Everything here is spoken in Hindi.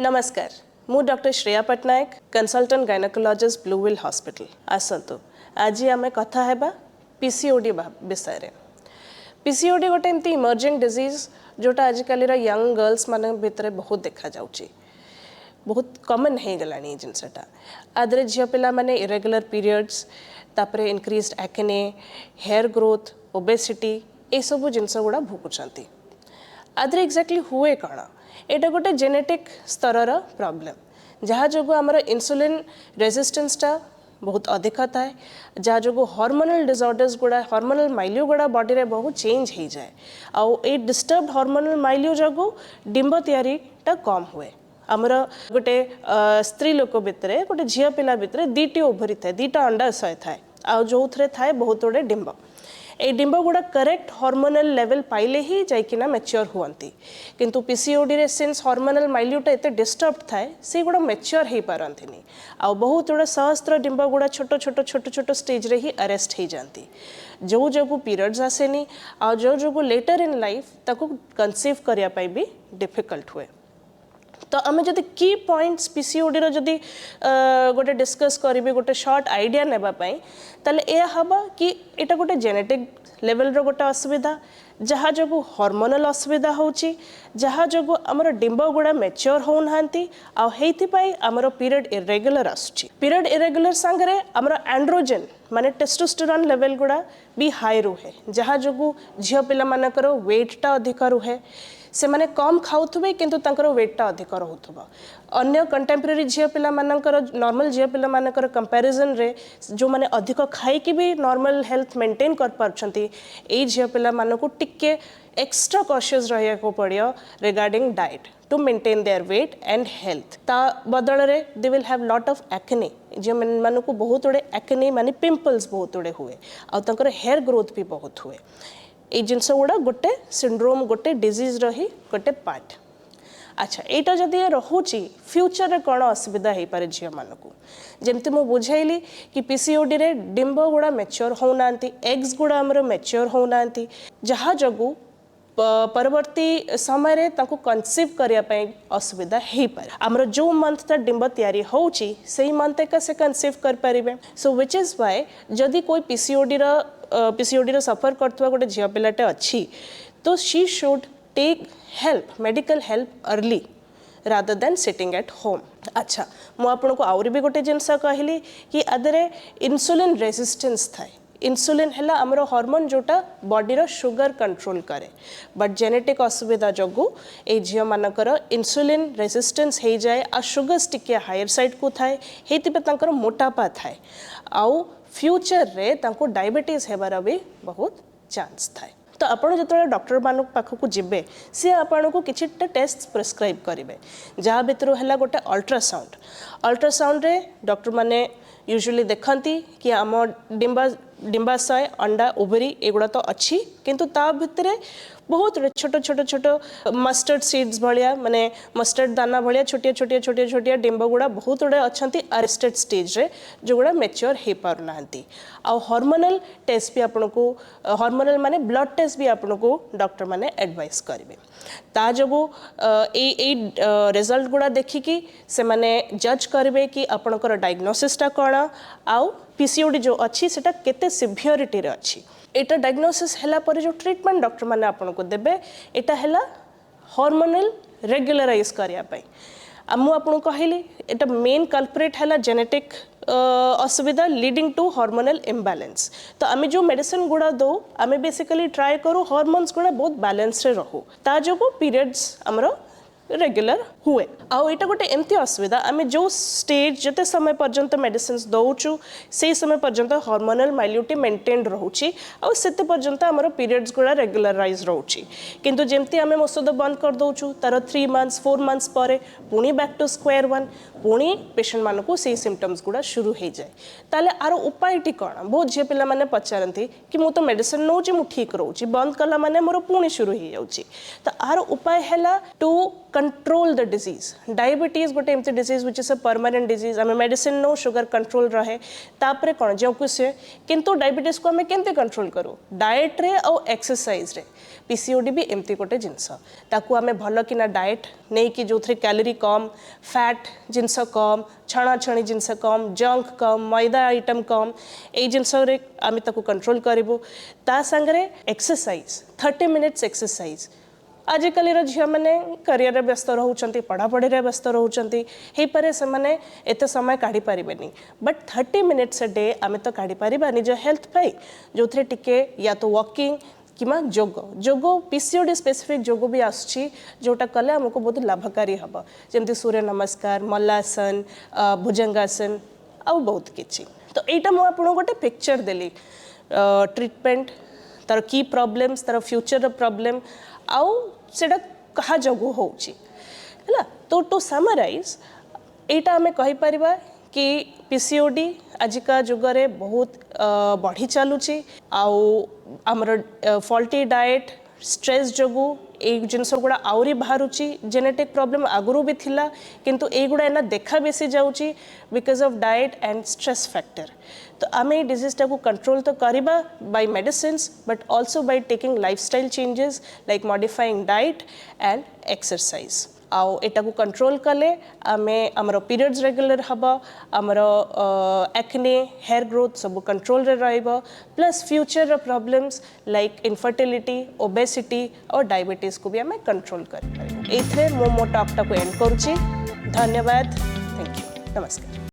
नमस्कार मु doctor Shreya Pattnaik consultant gynaecologist blue wheel hospital आसतु आज आम कथा हेबा पीसीओडी विषय रे। पीसीओडी गोटे एमती इमर्जिंग डिजीज जोटा आजिकल यंग गर्ल्स मान भितर बहुत देखा जाउची, बहुत कॉमन हो गलानी जिनसटा आदरे झियो पिला माने इरेगुलर पीरियड्स तापरे increased acne, hair growth, obesity ए सब जिनस गुड़ा भोगुचंती। आदरे एक्जाक्टली हुए कण एटा गोटे जेनेटिक स्तरर प्रॉब्लम जहाँ जो आमर इंसुलिन रेजिस्टेंसटा बहुत अधिक थाए, जहाँ जो हार्मोनल डिसऑर्डर्स गुड़ा हार्मोनल माइल्यू गुड़ा बॉडी रे बहुत चेंज हो जाए आउ ए डिस्टर्ब्ड हार्मोनल माइल्यू जो डिंब तैयारीटा कम हुए। आमर गोटे स्त्री लोक भितर गोटे झील पिला भितर दीटी ओभरी थाए, दीटा अंडाशय थाए आउ जो थे थाए बहुत गुड़े डिंब। ए डिंब गुड़ा करेक्ट हार्मोनल लेवल पाइले ही जाइकिना मैच्योर हुअंती, किंतु पीसीओडी रे सिंस हार्मोनल माइल्यूटा एते डिस्टर्ब थाए से गुड़ा मैच्योर हो पारंतिनी आउ बहुत गुड़ा सहस्त्र डिंब गुड़ा छोट छोट छोट छोट स्टेज रे ही अरेस्ट हो जाती, जो जो पीरियड्स आसेनी आउ जो जो लेटर इन लाइफ ताको कंसीव करिया पाई भी डिफिकल्ट हुए। तो आम जदि की पॉइंट्स पीसीओडी रो जदि गोटे डिस्कस करी गोटे शॉर्ट आइडिया नेबाई ताले ए हबा कि एटा गोटे जेनेटिक लेवल रो गोटे असुविधा जहाँ जो हार्मोनल असुविधा होची, जहाँ जो आमर डिंब गुड़ा मैच्योर हो नांती आउ हेइथिपाई आमर पीरियड इरेगुलर आसुची। पीरियड इरेगुलर संगरे आमर एंड्रोजन माने टेस्टोस्टेरोन लेवल गुड़ा भी हाई रुहे, जहाँ जो झियो पिला मानकर वेटटा अधिक रुहे, से माने कम खाउथुबे किंतु तांकर वेटटा अधिक रहउथबा। अन्य कंटेम्परेरी झियो पिला मानकर नॉर्मल झियो पिला मानकर कंपैरिजन रे जो माने अधिक खाई कि भी नॉर्मल हेल्थ मेंटेन कर पारछंती, ए झियो पिला मानको टिके एक्स्ट्रा कॉशियस रहिया को पड़ियो regarding diet to maintain their weight and health. ता बदल रे they will have lot of acne, जे मानको बहुत उड़े एक्ने माने पिंपल्स बहुत उड़े हुए आ तांकर हेयर ग्रोथ भी बहुत हुए। ये जिनस गुड़ा गोटे सिंड्रोम गोटे डिजीज रही गोटे पार्ट। अच्छा एटा जदि रोचे फ्यूचर रे कौन असुविधा हो पारे झील मानक जमती मुझे बुझाइली कि पीसीओडी रे डिंब गुड़ा मैच्योर होना, एग्स गुड़ा आमर मैच्योर होना, जहाँ जो परवर्ती समय रे ताको कंसीव करिया पई असुविधा हो पारे। आमर जो मंथ ता डिंब तैयारी होची सेही मंथ का से कंसीव कर पारिबे। सो विच इज व्हाई जदि कोई पीसीओडी रो सफर करथवा गोटे झियो पिलाटे अच्छी तो she should take help medical help early rather than sitting at home. अच्छा मु आपन को आउरी भी गोटे जिनस कहली कि आदरे इंसुलिन रेजिस्टेंस थाए। इंसुलिन है आमर हार्मोन जोटा बॉडी रो शुगर कंट्रोल करे, बट जेनेटिक असुविधा जोगु ए झियो मानकर इंसुलिन रेजिस्टेंस हो जाए आ शुगर्स टिके हायर साइड को थाए, हेतिबे तांकर मोटापा थाए आउ फ्यूचर रे तांको डायबिटीज हेबार भी बहुत चांस थाए। तो आपण जो डॉक्टर मान पाखक जीवे सी आपन को किसी टेस्ट प्रिस्क्राइब करेंगे, जहाँ भितर है गोटे अल्ट्रासाउंड। अल्ट्रासाउंड रे डॉक्टर माने यूजुअली देखती कि आम डिंबाशय अंडा ओवरी एगुड़ा तो अच्छी किंतु ता भितर बहुत छोट छोट छोट मस्टर्ड सीड्स भाया माने मस्टर्ड दाना भाया छोटिया छोटिया छोटिया छोटिया डिंब गुड़ा बहुत गुड़े अच्छा अरेस्टेड स्टेज रे जो गुड़ा मैच्योर हो पारना। आ हार्मोनल टेस्ट भी आपन को हार्मोनल माने ब्लड टेस्ट भी आपन को डॉक्टर माने एडवाइस करेंगे। ता जो रिजल्ट गुड़ा देखिकी से माने जज करेंगे कि आपणकर डायग्नोसिसटा कौन आउ पीसीओडी जो अच्छी सेटा केते सिवियरिटी रे अच्छी। एटा डायग्नोसिस हैला पर जो ट्रीटमेंट डॉक्टर माने आपन को देबे एटा हैला हार्मोनल रेगुलराइज करिया पई। मु आपन कहली एटा मेन कल्प्रिट हैला जेनेटिक असुविधा लीडिंग टू हार्मोनल इम्बैलेंस। तो आमे जो मेडिसिन गुड़ा दो आमे बेसिकली ट्राई करू हार्मोन्स गुड़ा बहुत बैलेंस रे रहू ता जो पीरियड्स हमरो रेगुलर हुए। आउ एटा गोटे एमती असुविधा आमे जो स्टेज जते समय पर्यंत मेडिसिन दौचु से समय पर्यंत हार्मोनल माइल्यूटी मेंटेन रहउची आउ सेते पर्यंत हमर पीरियड्स गुड़ा रेगुलराइज रहउची, किंतु जेमती आमे औषध बंद कर दौचु तार 3 मंथ्स 4 मंथ्स पर पुणी बैक टू स्क्वायर वन पुणी पेशेंट मानकू से सिम्पटम्स गुड़ा शुरू हो जाए। ताले आरो उपायटी कौन बहुत झील पिला माने पचारती कि मु तो मेडिसिन नौची मु ठीक रहउची बंद कला माने मोर पुणी शुरू हो जाउची। तो आरो उपाय हैला to control the disease diabetes गोटे एमती disease which is a permanent disease आम मेडिसिन नो शुगर कंट्रोल रहे तापर कौन जो कुछ किंतु डायबिटीज को आम केमती कंट्रोल करूँ डाएट रे और एक्सरसाइज रे पीसीओडी भी एमती गोटे जिनस ताकू आम भल कि डाएट नहीं कि जो थे कैलोरी कम फैट जिनस कम छणाछणी जिनस कम जंक कम मैदा आइटम कम ये जिनस आम ताकू कंट्रोल करूँ ता सांगरे एक्सरसाइज 30 मिनिट्स एक्सरसाइज आजिकल झील मैंने करियर व्यस्त रोचे पढ़ापढ़ी व्यस्त रोचे हो पारे से एत समय काढ़ी पारे बट 30 मिनिट्स ए डे आम तो काढ़ी पारिबा निज हेल्थ पाई जो थे टिके या तो वॉकिंग किमा जोग जोग पीसीओडी स्पेसिफिक जोग भी आसुची जोटा कले हमको बहुत लाभकारी हम जमती सूर्य नमस्कार मल्लासन भुजंगासन आ बहुत किछि तो यहाँ मुझे गोटे पिक्चर देली ट्रीटमेंट तार की प्रॉब्लम्स तार फ्यूचर प्रॉब्लम आउ सेटा कहा जोगु होउची हैला तो टू समराइज एटा हमें कहि परिबा कि पीसीओडी आजिका जुगरे बहुत बढ़ी चलुची आउ हमर फॉल्टी डाएट स्ट्रेस जोगु ए जिनस गुड़ा आउरी बाहरुची जेनेटिक प्रॉब्लम आगुरु भी थिला किंतु ए गुड़ा एना देखा बेसी जाउची because of diet and stress factor तो आम ये डिजीज टाक कंट्रोल तो करिबा by medicines but also by taking lifestyle changes like modifying diet and exercise आउ एटा को कंट्रोल कले आमे हमर पीरियड्स रेगुलर हबा हमर एक्ने हेयर ग्रोथ सब कंट्रोल रे रहइबा plus future problems like infertility obesity और डायबिटीज को भी आमे कंट्रोल कर पारिबो एथरे मो टॉक टाको एंड करूची धन्यवाद थैंक यू नमस्कार।